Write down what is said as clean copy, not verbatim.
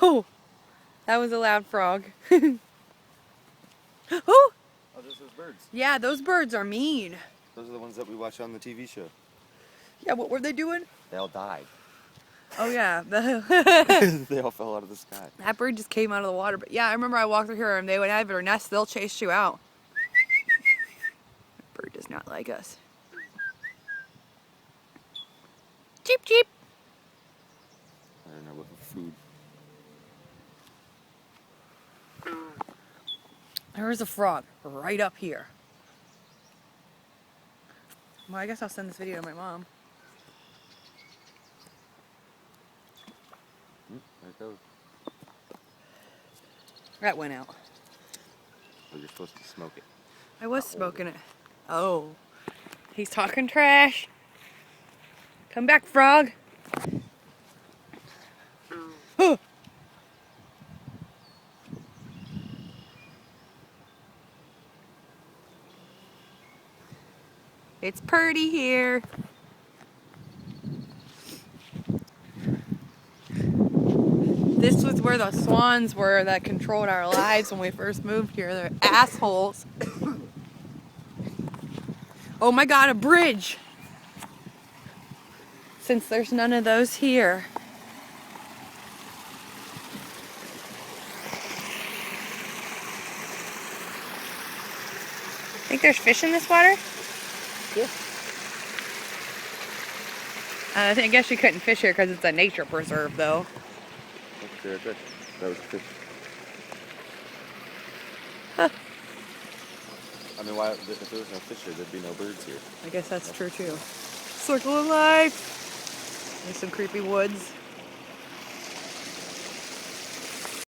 Oh, that was a loud frog. Oh! Oh, there's those birds. Yeah, those birds are mean. Those are the ones that we watch on the TV show. Yeah, what were they doing? They all died. Oh yeah, They all fell out of the sky. that bird just came out of the water. But yeah, I remember I walked through here and they would have their nest, they'll chase you out. That bird does not like us. Cheep cheep. I don't know, looking for food. There was a frog right up here. Well, I guess I'll send this video to my mom. There it goes. That went out. Well, you're supposed to smoke it. I was smoking it. Oh, he's talking trash. Come back, frog. Huh. It's pretty here. This was where the swans were that controlled our lives when we first moved here. They're assholes. Oh my God, a bridge. Since there's none of those here. Think there's fish in this water? Yeah. I guess you couldn't fish here because it's a nature preserve, though. Okay, right there. That was a fish. Huh. I mean, why? If there was no fish here, there'd be no birds here. I guess that's true, too. Circle of life. There's some creepy woods.